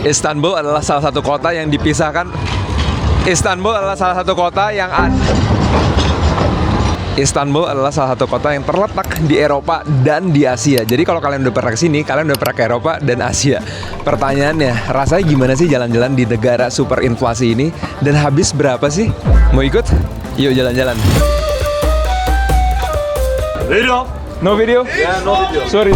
Istanbul adalah salah satu kota yang dipisahkan. Istanbul adalah salah satu kota yang Istanbul adalah salah satu kota yang terletak di Eropa dan di Asia. Jadi kalau kalian udah pernah kesini, kalian udah pernah ke Eropa dan Asia. Pertanyaannya, rasanya gimana sih jalan-jalan di negara super inflasi ini? Dan habis berapa sih? Mau ikut? Yuk jalan-jalan. Video? No video? Yeah, no video. Sorry.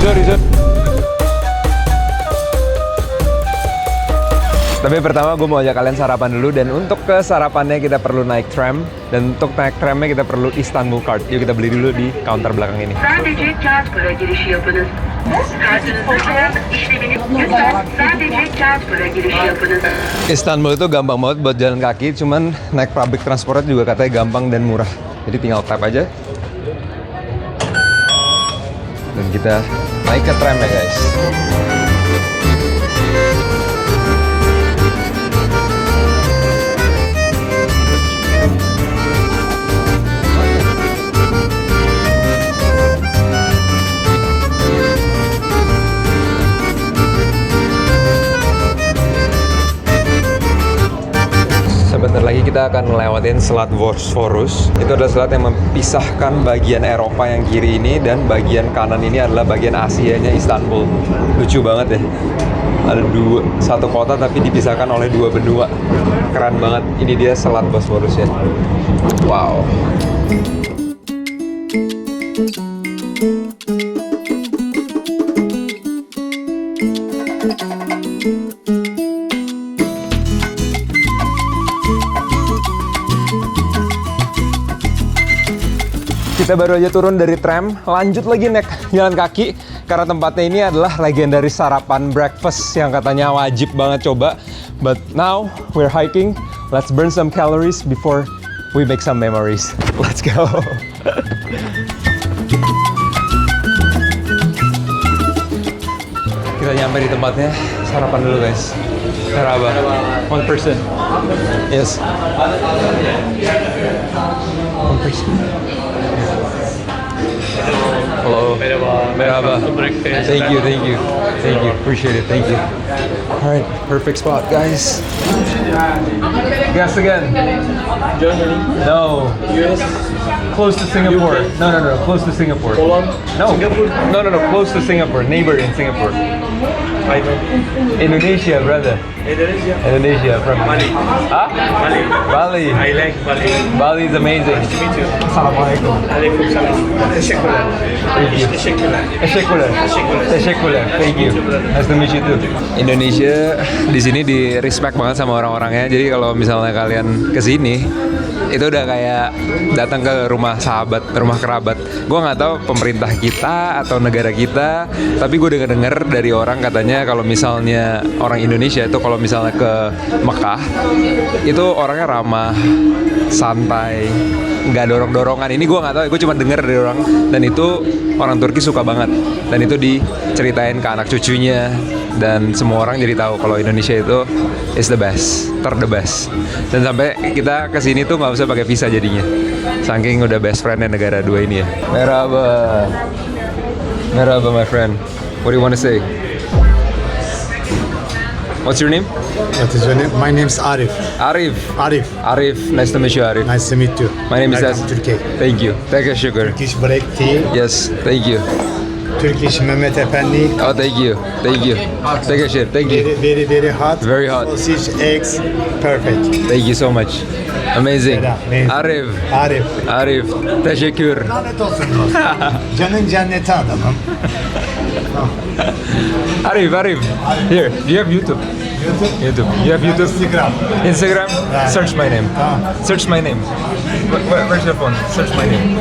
Tapi pertama gue mau ajak kalian sarapan dulu. Dan untuk ke sarapannya kita perlu naik tram. Dan untuk naik tramnya kita perlu Istanbul Card. Yuk kita beli dulu di counter belakang ini. Sadece kağıt para girişi yapınız. Kartınızı koyarak işlemini lütfen sadece kağıt para girişi yapınız. Istanbul itu gampang banget buat jalan kaki. Cuman naik public transport juga katanya gampang dan murah. Jadi tinggal tap aja. Dan kita naik ke tram ya guys. Sebentar lagi kita akan melewatin Selat Bosphorus. Itu adalah selat yang memisahkan bagian Eropa yang kiri ini dan bagian kanan ini adalah bagian Asianya Istanbul. Lucu banget ya. Ada satu kota tapi dipisahkan oleh dua benua. Keren banget. Ini dia Selat Bosphorus ya. Wow. Kita baru aja turun dari tram, lanjut lagi naik jalan kaki karena tempatnya ini adalah legendaris sarapan breakfast yang katanya wajib banget coba. But now we're hiking, let's burn some calories before we make some memories. Let's go. Kita nyampe di tempatnya, sarapan dulu guys. Merhaba. One person. Yes. One person. Hello. Merhaba. Thank you. Appreciate it. Thank you. All right, perfect spot, guys. Guess again. Germany? No. US? Close to Singapore. UK? No. Close to Singapore. Poland? No. Singapore? No. Close to Singapore. Neighbor in Singapore. I know. Indonesia, brother. Indonesia? Indonesia from Bali. Huh? Bali. Bali. I like Bali. Bali is amazing. Nice to meet you. Assalamualaikum. Waalaikumsalam. Teşekkürler. Thank you. Teşekkürler. Teşekkürler. Thank you. Nice to meet you too. Indonesia di sini di respect banget sama orang-orangnya. Jadi kalau misalnya kalian ke sini itu udah kayak datang ke rumah sahabat, rumah kerabat. Gue nggak tahu pemerintah kita atau negara kita, tapi gue denger dari orang katanya kalau misalnya orang Indonesia itu kalau misalnya ke Mekah itu orangnya ramah, santai, nggak dorong-dorongan. Ini gue nggak tahu, gue cuma denger dari orang, dan itu orang Turki suka banget, dan itu diceritain ke anak cucunya, dan semua orang jadi tahu kalau Indonesia itu is the best, the best. Dan sampai kita kesini tuh nggak usah pakai visa jadinya, saking udah best friendnya negara dua ini ya. Merhaba, my friend. What do you want to say? What's your name? What is your name? My name is Arif. Arif. Arif. Nice to meet you, Arif. Nice to meet you. My name is Welcome to Turkey. Thank you. Take a sugar. Turkish black tea. Yes, thank you. Turkish Mehmet Efendi. Oh, thank you. Take a shit. Thank you. Very hot. Very hot. Sausage, eggs. Perfect. Thank you so much. Amazing. Amazing. Arif. Teşekkür. Lanet olsun dostum. Canın cenneti adamım. Arif. Here, do you have YouTube? YouTube. You have YouTube? Instagram? Right. Search my name. Search my name. Where's your phone? Search my name.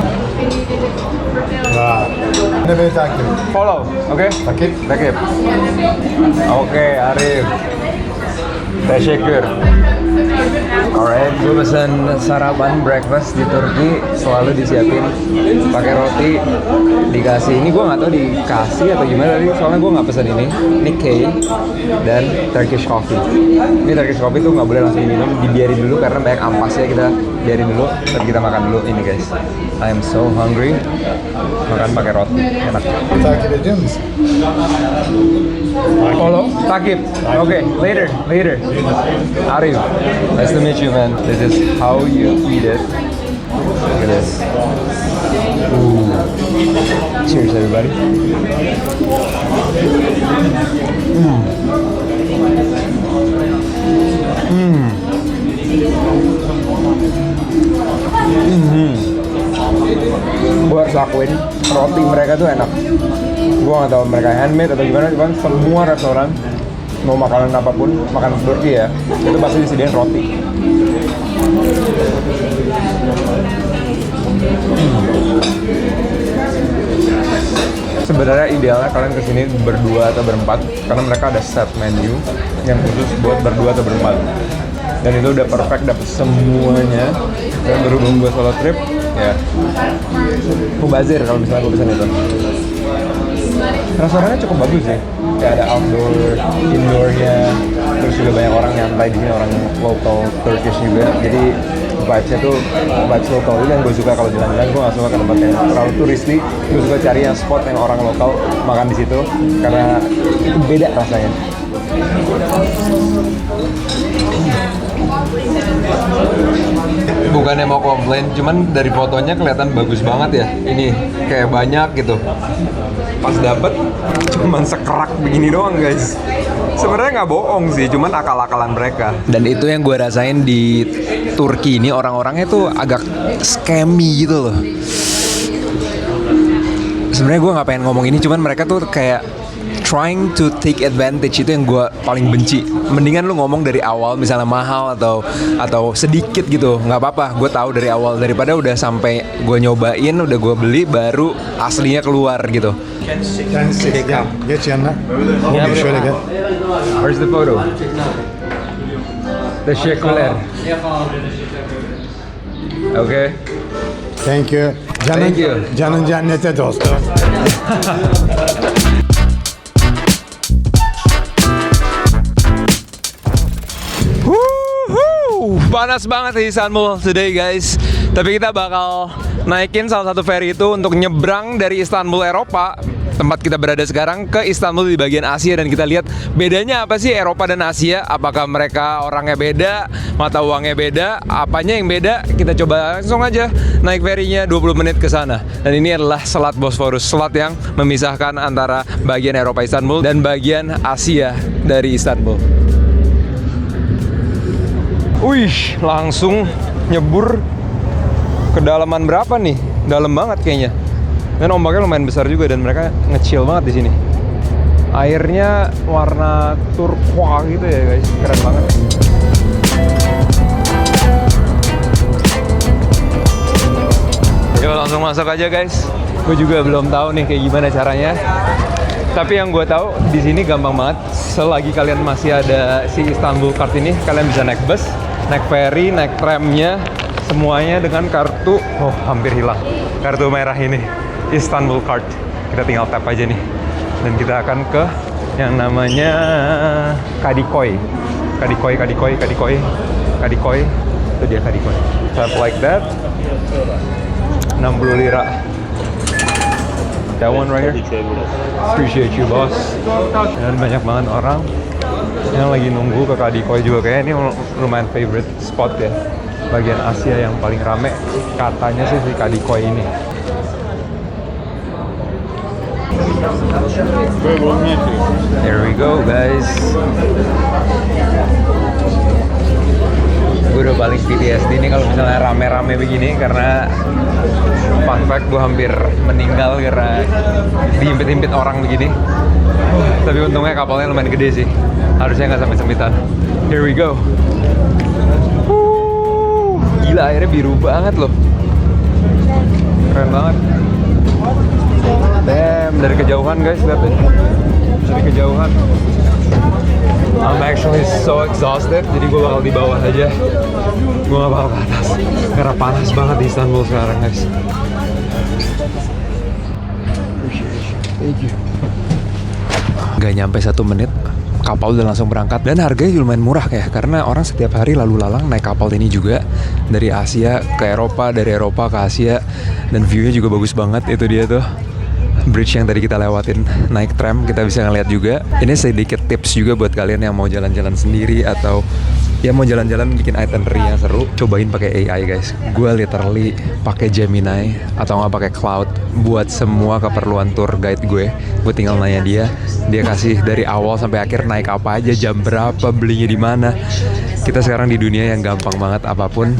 Wow. Ne beni takip et. Follow. Okay? Takip. Okay, Arif. Teşekkür. Alright, gue pesen sarapan breakfast di Turki selalu disiapin pakai roti, dikasih ini, gue nggak tahu dikasih atau gimana tadi, soalnya gue nggak pesen ini key dan Turkish coffee. Ini Turkish coffee tuh nggak boleh langsung minum, dibiarin dulu karena banyak ampasnya, kita biarin dulu, tapi kita makan dulu ini guys. I am so hungry. Makan pakai roti, enak. Takip ediyor musun? Follow? Takip. Okay, later. Arif, nice to meet you, man. This is how you eat it. Look at this. Ooh. Cheers, everybody. Gue harus akuin roti mereka tuh enak. Gue gak tahu mereka handmade atau gimana, cuman semua restoran mau makanan apapun, makan Turki ya, itu pasti disediain roti. Sebenarnya idealnya kalian kesini berdua atau berempat, karena mereka ada set menu yang khusus buat berdua atau berempat. Dan itu udah perfect, dapet semuanya. Dan berhubung gue solo trip, ya mubazir kalau misalnya gue pesan itu. Restorannya cukup bagus sih, kayak ada outdoor, indoornya, terus juga banyak orang nyantai di sini, orang local Turkish juga. Jadi vibes-nya tuh vibes lokal itu yang gue suka kalau jalan-jalan. Gue nggak suka ke tempat yang terlalu turistik. Gue suka cari yang spot yang orang lokal makan di situ karena itu beda rasanya. Bukannya mau komplain, cuman dari fotonya kelihatan bagus banget ya. Ini kayak banyak gitu. Pas dapet cuman sekerak begini doang guys. Sebenarnya nggak bohong sih, cuman akal-akalan mereka. Dan itu yang gue rasain di Turki ini, orang-orangnya tuh agak scammy gitu loh. Sebenarnya gue nggak pengen ngomong ini, cuman mereka tuh kayak trying to take advantage. Itu yang gue paling benci. Mendingan lu ngomong dari awal, misalnya mahal atau sedikit gitu, nggak apa-apa. Gue tahu dari awal, daripada udah sampai gue nyobain, udah gue beli, baru aslinya keluar gitu. Kendisi gel. Geç yanına. Bugün şöyle gel. Where's the photo? Teşekkürler. Okay. Thank you. Thank you. Canın cennete dostum. Panas banget di Istanbul today guys. Tapi kita bakal naikin salah satu ferry itu untuk nyebrang dari Istanbul Eropa, tempat kita berada sekarang, ke Istanbul di bagian Asia. Dan kita lihat bedanya apa sih Eropa dan Asia. Apakah mereka orangnya beda, mata uangnya beda, apanya yang beda. Kita coba langsung aja naik ferrynya 20 menit ke sana. Dan ini adalah Selat Bosphorus, selat yang memisahkan antara bagian Eropa Istanbul dan bagian Asia dari Istanbul. Wih, langsung nyebur kedalaman berapa nih? Dalam banget kayaknya. Dan ombaknya lumayan besar juga dan mereka nge-chill banget di sini. Airnya warna turquoise gitu ya guys, keren banget. Yuk langsung masuk aja guys. Gue juga belum tahu nih kayak gimana caranya. Tapi yang gue tahu di sini gampang banget. Selagi kalian masih ada si Istanbul Card ini, kalian bisa naik bus, naik ferry, naik tramnya, semuanya dengan kartu. Oh, hampir hilang. Kartu merah ini, Istanbul Card. Kita tinggal tap aja nih. Dan kita akan ke yang namanya Kadikoy. Kadikoy. Itu dia Kadikoy. Tap like that. 60 lira. That one right here. Appreciate you, boss. Dan banyak banget orang yang lagi nunggu ke Kadikoy juga. Kayaknya ini lumayan favorite spot ya. Bagian Asia yang paling rame katanya sih si Kadikoy ini. There we go guys. Gue udah paling PTSD nih kalau misalnya rame-rame begini, karena fun fact gue hampir meninggal karena dihimpit-himpit orang begini. Tapi untungnya kapalnya lumayan gede sih, harusnya nggak sampai sempitan. Here we go. Gila, airnya biru banget loh, keren banget. Damn, dari kejauhan guys, lihat deh, dari kejauhan. I'm actually so exhausted, jadi gue bakal di bawah aja. Gue gak bakal ke atas, karena panas banget di Istanbul sekarang guys. Thank you. Gak nyampe 1 menit, kapal udah langsung berangkat. Dan harganya lumayan murah ya, karena orang setiap hari lalu lalang naik kapal ini juga. Dari Asia ke Eropa, dari Eropa ke Asia. Dan view-nya juga bagus banget, itu dia tuh bridge yang tadi kita lewatin. Naik tram kita bisa ngeliat juga. Ini sedikit tips juga buat kalian yang mau jalan-jalan sendiri atau ya mau jalan-jalan bikin itinerary yang seru, cobain pakai AI guys. Gue literally pakai Gemini atau nggak pakai Cloud buat semua keperluan tour guide gue. Gue tinggal nanya dia kasih dari awal sampai akhir naik apa aja, jam berapa, belinya di mana. Kita sekarang di dunia yang gampang banget, apapun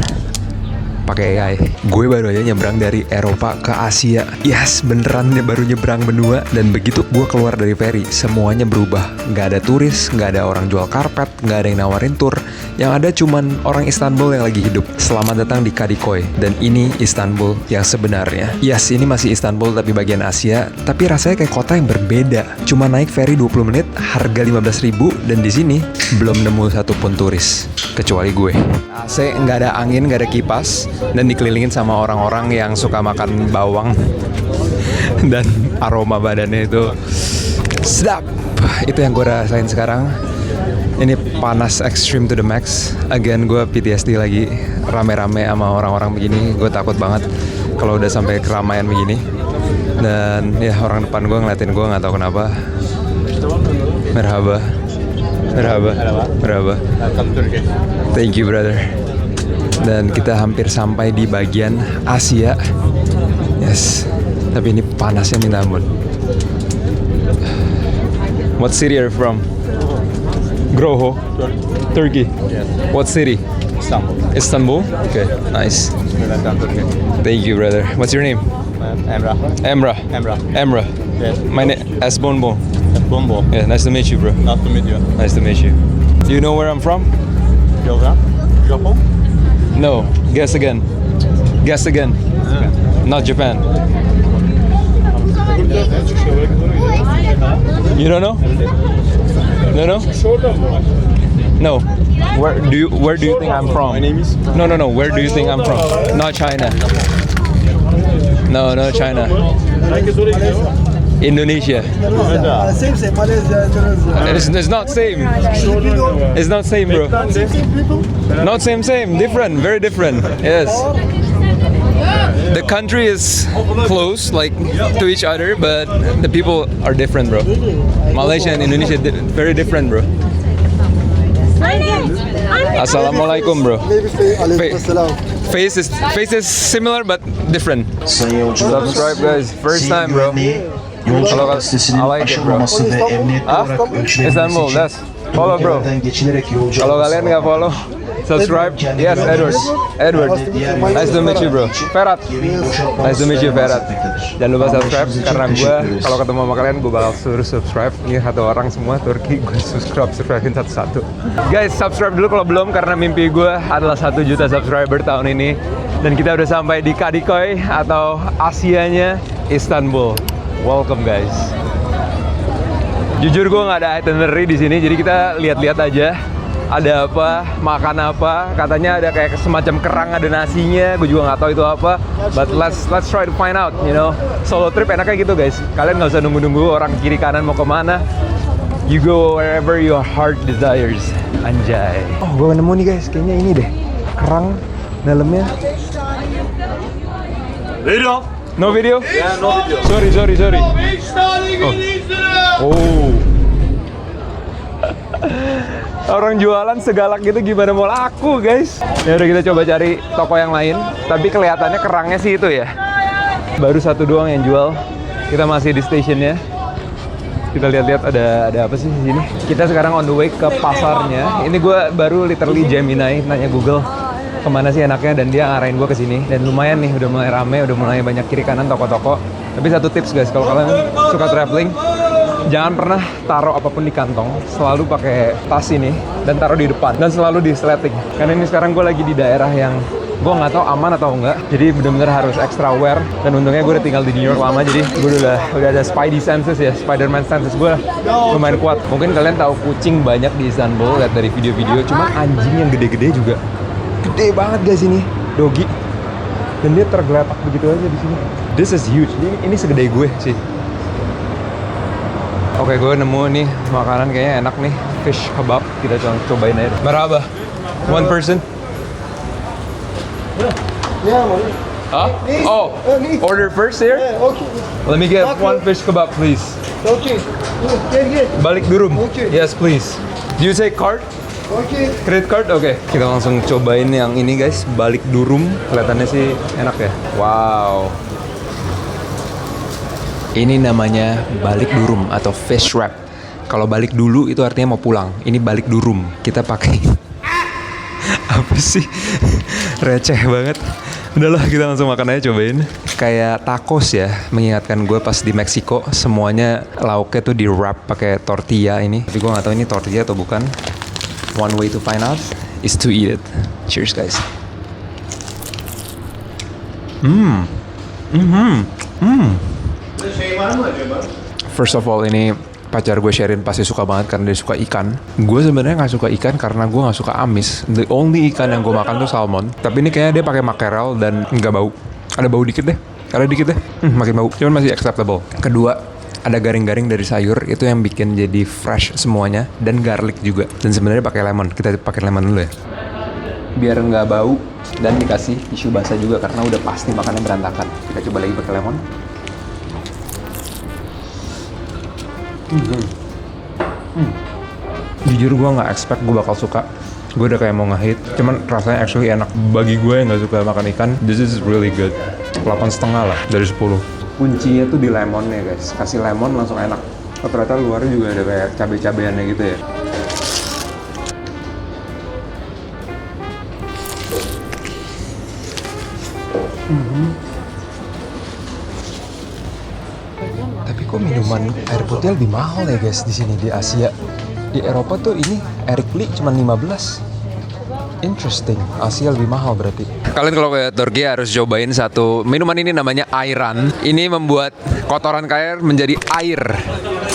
pakai AI. Gue baru aja nyebrang dari Eropa ke Asia. Yes, beneran baru nyebrang benua. Dan begitu gue keluar dari ferry, semuanya berubah. Nggak ada turis, nggak ada orang jual karpet, nggak ada yang nawarin tour. Yang ada cuman orang Istanbul yang lagi hidup. Selamat datang di Kadıköy. Dan ini Istanbul yang sebenarnya. Yes, ini masih Istanbul tapi bagian Asia. Tapi rasanya kayak kota yang berbeda. Cuma naik ferry 20 menit, harga 15.000. Dan di sini belum nemu satupun turis. Kecuali gue. AC nggak ada angin, nggak ada kipas. Dan dikelilingin sama orang-orang yang suka makan bawang. Dan aroma badannya itu sedap. Itu yang gue rasain sekarang. Ini panas extreme to the max. Again gue PTSD lagi. Rame-rame sama orang-orang begini. Gue takut banget kalau udah sampai keramaian begini. Dan ya orang depan gue ngeliatin gue nggak tahu kenapa. Merhaba. Thank you brother. Dan kita hampir sampai di bagian Asia. Yes. Tapi ini panasnya minta ampun. What city are you from? Groho, Turkey. Yes. What city? Istanbul. Istanbul. Okay, nice. Thank you, brother. What's your name? Emrah. Emrah. Yes. My name is Bonbon. Bombo. Yeah, nice to meet you, bro. Nice to meet you. Nice to meet you. Do you know where I'm from? Japan? No. Guess again. Not Japan. You don't know? No. No. Where do you think I'm from? My name is. No. Where do you think I'm from? Not China. No, China. Indonesia. Same, Malaysia, Indonesia. It's not same. It's not same, bro. Not same. Different. Very different. Yes. The country is close, like to each other, but the people are different, bro. Malaysia and Indonesia very different, bro. Assalamualaikum, bro. Face is similar but different. Subscribe, guys. First time, bro. Yolculuk gazetesinin I like it, bro. aşılmaması ve emniyetli olarak ölçülebilmesi Istanbul, için that's follow, bro. bölgeden geçilerek yolcu Kalau alması kalian nggak follow, subscribe. Yes, Edward. Nice to meet you, bro. Ferhat. Nice to meet you, Ferhat. Jangan lupa subscribe karena gue kalau ketemu sama kalian gue bakal suruh subscribe. Ini satu orang semua Turki gue subscribein satu-satu. Guys, subscribe dulu kalau belum karena mimpi gue adalah 1 juta subscriber tahun ini. Dan kita udah sampai di Kadıköy atau Asianya Istanbul. Welcome guys. Jujur gue nggak ada itinerary di sini, jadi kita lihat-lihat aja. Ada apa, makan apa. Katanya ada kayak semacam kerang, ada nasinya. Gue juga nggak tahu itu apa. But let's try to find out, you know. Solo trip enaknya gitu guys. Kalian nggak usah nunggu-nunggu orang kiri kanan mau kemana. You go wherever your heart desires. Anjay. Oh, gue nemu nih guys. Kayaknya ini deh. Kerang dalamnya. Video. No video? Yeah, no video. Sorry. Oh. Orang jualan segalak gitu gimana mau laku, guys? Ya udah kita coba cari toko yang lain. Tapi kelihatannya kerangnya sih itu ya. Baru satu doang yang jual. Kita masih di stationnya. Kita lihat-lihat ada apa sih di sini. Kita sekarang on the way ke pasarnya. Ini gue baru literally Gemini nanya Google kemana sih enaknya, dan dia ngarahin gue ke sini. Dan lumayan nih, udah mulai rame, udah mulai banyak kiri kanan toko-toko. Tapi satu tips guys, kalau kalian suka traveling, jangan pernah taruh apapun di kantong. Selalu pakai tas ini dan taruh di depan, dan selalu di sleting. Karena ini sekarang gue lagi di daerah yang gue nggak tahu aman atau enggak, jadi bener-bener harus extra aware. Dan untungnya gue udah tinggal di New York lama, jadi gue udah ada Spidey senses ya, Spider-Man senses gue lumayan kuat. Mungkin kalian tahu kucing banyak di Istanbul, lihat dari video-video. Cuma anjing yang gede-gede juga gede banget guys ini, doggy. Dan dia tergeletak begitu aja di sini. This is huge. Ini segede gue sih. Oke, gue nemu nih makanan kayaknya enak nih. fish kebab. Kita cobain aja. Marhaba. One person. Yeah, man. Huh? Oh, order first here. Yeah, okay. Let me get one fish kebab, please. Okay. Get. Balik durum. Okay. Yes, please. Do you take card? Okay. Credit card? Oke. Kita langsung cobain yang ini guys, balik durum. Kelihatannya sih enak ya. Wow. Ini namanya balik durum atau fish wrap. Kalau balik dulu itu artinya mau pulang. Ini balik durum. Kita pakai apa sih? Receh banget. Udahlah, kita langsung makan aja, cobain. Kayak tacos ya, mengingatkan gue pas di Meksiko. Semuanya lauknya tuh di wrap pakai tortilla ini. Tapi gue nggak tahu ini tortilla atau bukan. One way to find out is to eat it. Cheers guys. First of all, ini pacar gue Sherin pasti suka banget karena dia suka ikan. Gue sebenarnya nggak suka ikan karena gue nggak suka amis. The only ikan yang gue makan tuh salmon. Tapi ini kayaknya dia pakai mackerel dan nggak bau. Ada bau dikit deh. Ada dikit deh. Makin bau. Cuman masih acceptable. Kedua, ada garing-garing dari sayur, itu yang bikin jadi fresh semuanya, dan garlic juga. Dan sebenarnya pakai lemon. Kita pakai lemon dulu ya. Biar nggak bau dan dikasih tisu basah juga karena udah pasti makannya berantakan. Kita coba lagi pakai lemon. Jujur gue nggak expect gue bakal suka. Gue udah kayak mau nge-hate. Cuman rasanya actually enak. Bagi gue yang nggak suka makan ikan, this is really good. 8,5 lah dari 10. Kuncinya tuh di lemonnya guys. Kasih lemon langsung enak. Oh, ternyata luarnya juga ada kayak cabai-cabeannya gitu ya. Tapi kok minuman air putih lebih mahal ya guys di sini di Asia. Di Eropa tuh ini Eric Lee cuma 15. Interesting, Asia lebih mahal berarti. Kalian kalau ke Turki harus cobain satu minuman ini namanya ayran. Ini membuat kotoran air menjadi air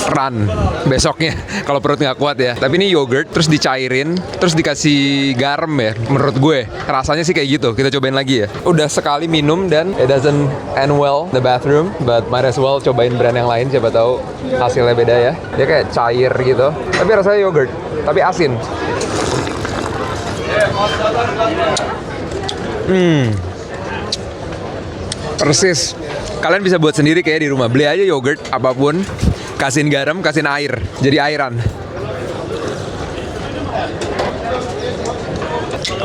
ran besoknya kalau perut nggak kuat ya. Tapi ini yogurt terus dicairin terus dikasih garam ya. Menurut gue rasanya sih kayak gitu. Kita cobain lagi ya. Udah sekali minum dan it doesn't end well the bathroom, but might as well cobain brand yang lain, siapa tahu hasilnya beda ya. Dia kayak cair gitu. Tapi rasanya yogurt, tapi asin. Persis. Kalian bisa buat sendiri kayak di rumah. Beli aja yogurt apapun, kasihin garam, kasihin air, jadi airan.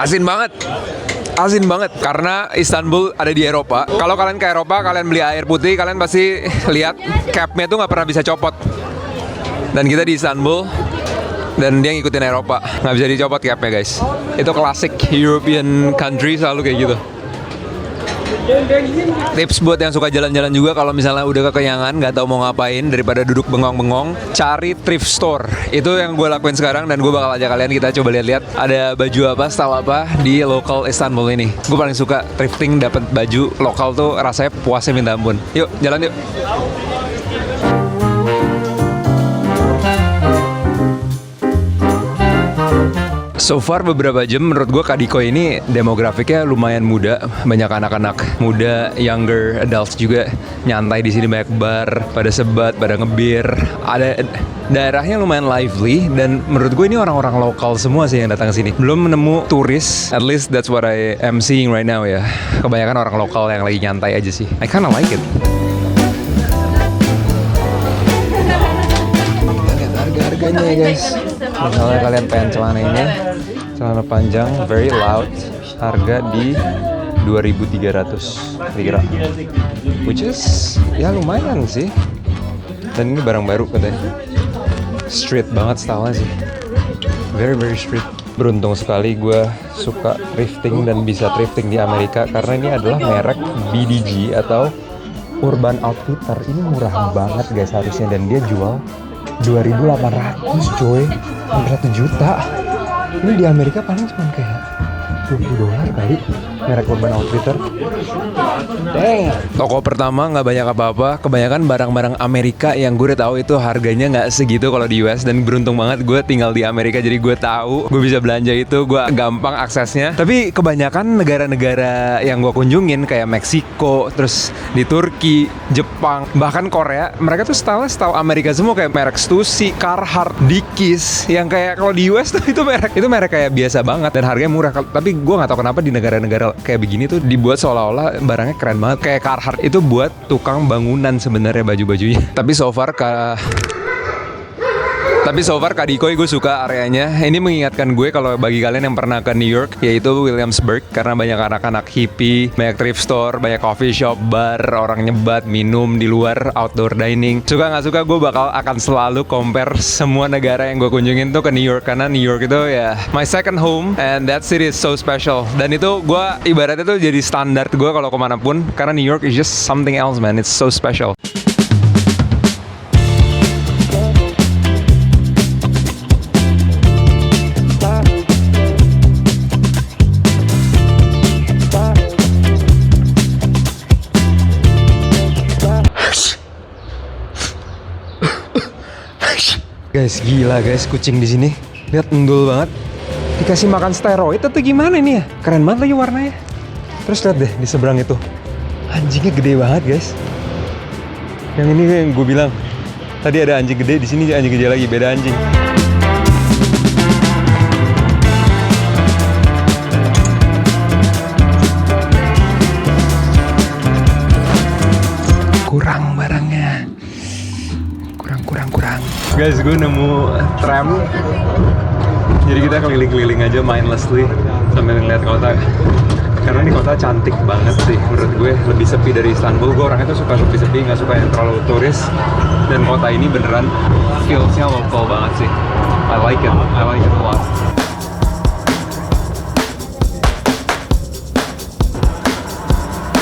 Asin banget. Asin banget karena Istanbul ada di Eropa. Kalau kalian ke Eropa, kalian beli air putih, kalian pasti lihat capnya tuh nggak pernah bisa copot. Dan kita di Istanbul dan dia ngikutin Eropa, nggak bisa dicopot capnya guys. Itu klasik European country, selalu kayak gitu. Tips buat yang suka jalan-jalan juga, kalau misalnya udah kekenyangan nggak tahu mau ngapain daripada duduk bengong-bengong, cari thrift store. Itu yang gue lakuin sekarang dan gue bakal ajak kalian, kita coba lihat-lihat ada baju apa, style apa di lokal Istanbul ini. Gue paling suka thrifting, dapat baju lokal tuh rasanya puasnya minta ampun. Yuk jalan yuk. So far beberapa jam menurut gue Kadiko ini demografiknya lumayan muda, banyak anak-anak muda, younger adults juga nyantai di sini, banyak bar, pada sebat, pada ngebir. Ada daerahnya lumayan lively dan menurut gue ini orang-orang lokal semua sih yang datang ke sini. Belum menemu turis, at least that's what I am seeing right now ya. Kebanyakan orang lokal yang lagi nyantai aja sih. I kinda like it. Lihat harga-harganya ya guys. Misalnya kalian pengen celana ini, celana panjang very loud, harga di 2.300 kira-kira, which is ya lumayan sih. Dan ini barang baru katanya, street banget stylenya sih, very very street. Beruntung sekali gue suka thrifting dan bisa thrifting di Amerika karena ini adalah merek BDG atau Urban Outfitter. Ini murah banget guys harusnya, dan dia jual 2.800 coy, hampir 1 juta. Ini di Amerika paling cuma kayak $50 kali merek Urban Outfitter. Damn. Toko pertama nggak banyak apa-apa, kebanyakan barang-barang Amerika yang gue udah tahu itu harganya nggak segitu kalau di US, dan beruntung banget gue tinggal di Amerika jadi gue tahu gue bisa belanja itu, gue gampang aksesnya. Tapi kebanyakan negara-negara yang gue kunjungin kayak Meksiko, terus di Turki, Jepang, bahkan Korea, mereka tuh style Amerika semua, kayak merek Stussy, Carhartt, Dickies, yang kayak kalau di US tuh itu merek kayak biasa banget dan harganya murah. Tapi gue nggak tahu kenapa di negara-negara kayak begini tuh dibuat seolah-olah barangnya keren banget. Kayak Carhartt itu buat tukang bangunan sebenarnya baju-bajunya. Tapi so far Kadikoy gue suka areanya. Ini mengingatkan gue kalau bagi kalian yang pernah ke New York, yaitu Williamsburg, karena banyak anak-anak hippie, banyak thrift store, banyak coffee shop, bar, orang nyebat, minum di luar, outdoor dining. Suka nggak suka, gue akan selalu compare semua negara yang gue kunjungin tuh ke New York, karena New York itu ya my second home and that city is so special. Dan itu gue ibaratnya tuh jadi standar gue kalau kemanapun, karena New York is just something else, man. It's so special. Guys, gila guys, kucing di sini. Lihat, endul banget. Dikasih makan steroid atau gimana ini ya? Keren banget lagi warnanya. Terus lihat deh di seberang itu. Anjingnya gede banget, guys. Yang ini yang gue bilang. Tadi ada anjing gede, di sini anjing gede lagi, beda anjing. Kurang barangnya. Kurang. Guys, gue nemu tram. Jadi kita keliling-keliling aja mindlessly sambil ngeliat kota. Karena ini kota cantik banget sih menurut gue, lebih sepi dari Istanbul. Gue orangnya tuh suka sepi-sepi, nggak suka yang terlalu turis. Dan kota ini beneran feels-nya lokal banget sih. I like it a lot.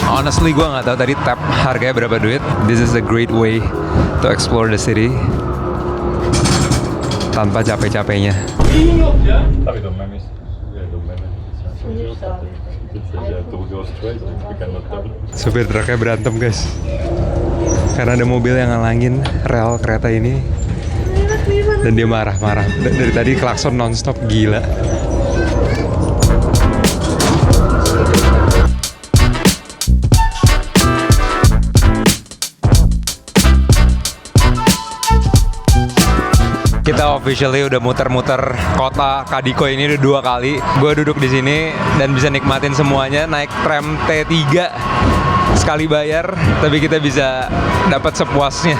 Honestly, gue nggak tahu tadi tap harganya berapa duit. This is a great way to explore the city tanpa capek-capeknya. Supir truknya berantem, guys, karena ada mobil yang ngalangin rel kereta ini dan dia marah-marah. Dari tadi klakson nonstop, gila. Kita officially udah muter-muter kota Kadikoy ini udah 2 kali. Gue duduk di sini dan bisa nikmatin semuanya. Naik tram T3 sekali bayar, tapi kita bisa dapat sepuasnya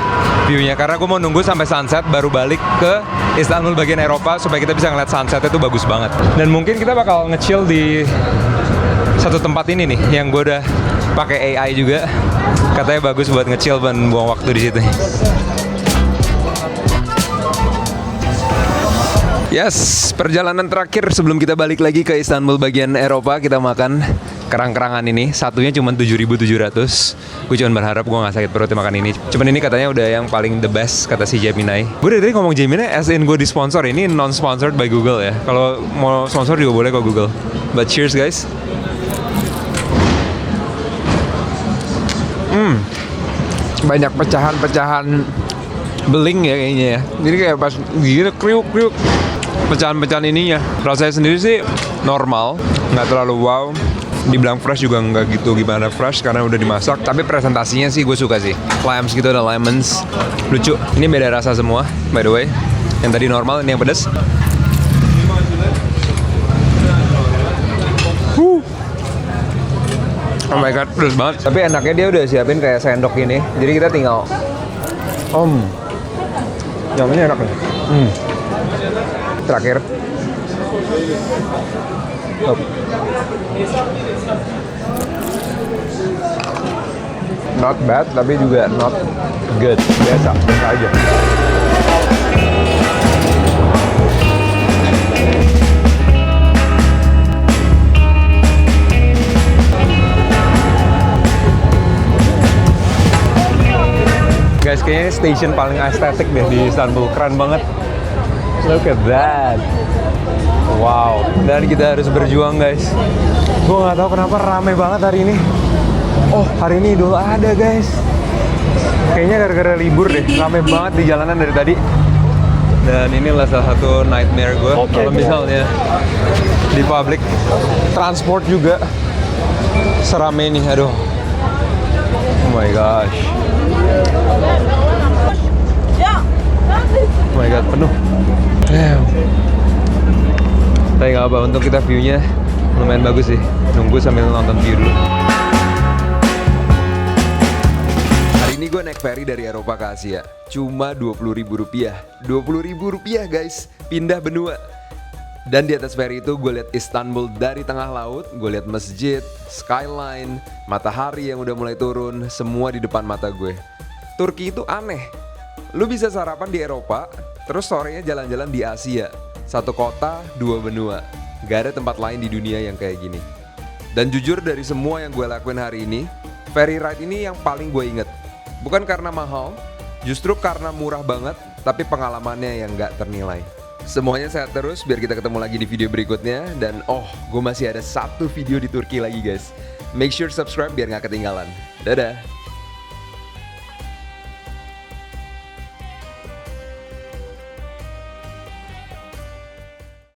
view-nya. Karena gue mau nunggu sampai sunset baru balik ke Istanbul bagian Eropa supaya kita bisa ngeliat sunset itu bagus banget. Dan mungkin kita bakal nge-chill di satu tempat ini nih, yang gue udah pakai AI juga. Katanya bagus buat nge-chill dan buang waktu di situ. Yes, perjalanan terakhir sebelum kita balik lagi ke Istanbul bagian Eropa, kita makan kerang-kerangan ini. Satunya cuma 7.700. Gue cuma berharap gue gak sakit perut makan ini. Cuman ini katanya udah yang paling the best, kata si Gemini. Gue dari tadi ngomong Gemini as in gue disponsor. Ini non-sponsored by Google ya. Kalau mau sponsor juga boleh kok Google. But cheers guys. Banyak pecahan-pecahan beling ya kayaknya ya. Jadi kayak pas gini kriuk-kriuk pecahan-pecahan ininya. Rasanya sendiri sih normal, nggak terlalu wow. Dibilang fresh juga nggak gitu gimana fresh karena udah dimasak. Tapi presentasinya sih gue suka sih. Clams gitu, ada lemons, lucu. Ini beda rasa semua, by the way. Yang tadi normal, ini yang pedas. Oh my god, pedas banget. Tapi enaknya dia udah siapin kayak sendok gini. Jadi kita tinggal Jamnya enak nih. Terakhir. Not bad, tapi juga not good. Biasa aja. Guys, kayaknya station paling estetik deh di Istanbul. Keren banget. Look at that. Wow. Dan kita harus berjuang guys. Gue nggak tahu kenapa rame banget hari ini. Oh, hari ini Idul Adha guys. Kayaknya gara-gara libur deh, rame banget di jalanan dari tadi. Dan inilah salah satu nightmare gue. Kalau misalnya di public transport juga serame ini, aduh. Oh my gosh. Oh my god, penuh. Damn. Tapi nggak apa, untuk kita view-nya lumayan bagus sih. Nunggu sambil nonton view dulu. Hari ini gue naik ferry dari Eropa ke Asia. Cuma Rp20.000. Rp20.000 guys, pindah benua. Dan di atas ferry itu gue lihat Istanbul dari tengah laut. Gue lihat masjid, skyline, matahari yang udah mulai turun. Semua di depan mata gue. Turki itu aneh. Lu bisa sarapan di Eropa, terus sorenya jalan-jalan di Asia. Satu kota, dua benua. Gak ada tempat lain di dunia yang kayak gini. Dan jujur dari semua yang gue lakuin hari ini, ferry ride ini yang paling gue inget. Bukan karena mahal, justru karena murah banget, tapi pengalamannya yang gak ternilai. Semuanya sehat terus, biar kita ketemu lagi di video berikutnya. Dan gue masih ada satu video di Turki lagi guys. Make sure subscribe biar gak ketinggalan. Dadah!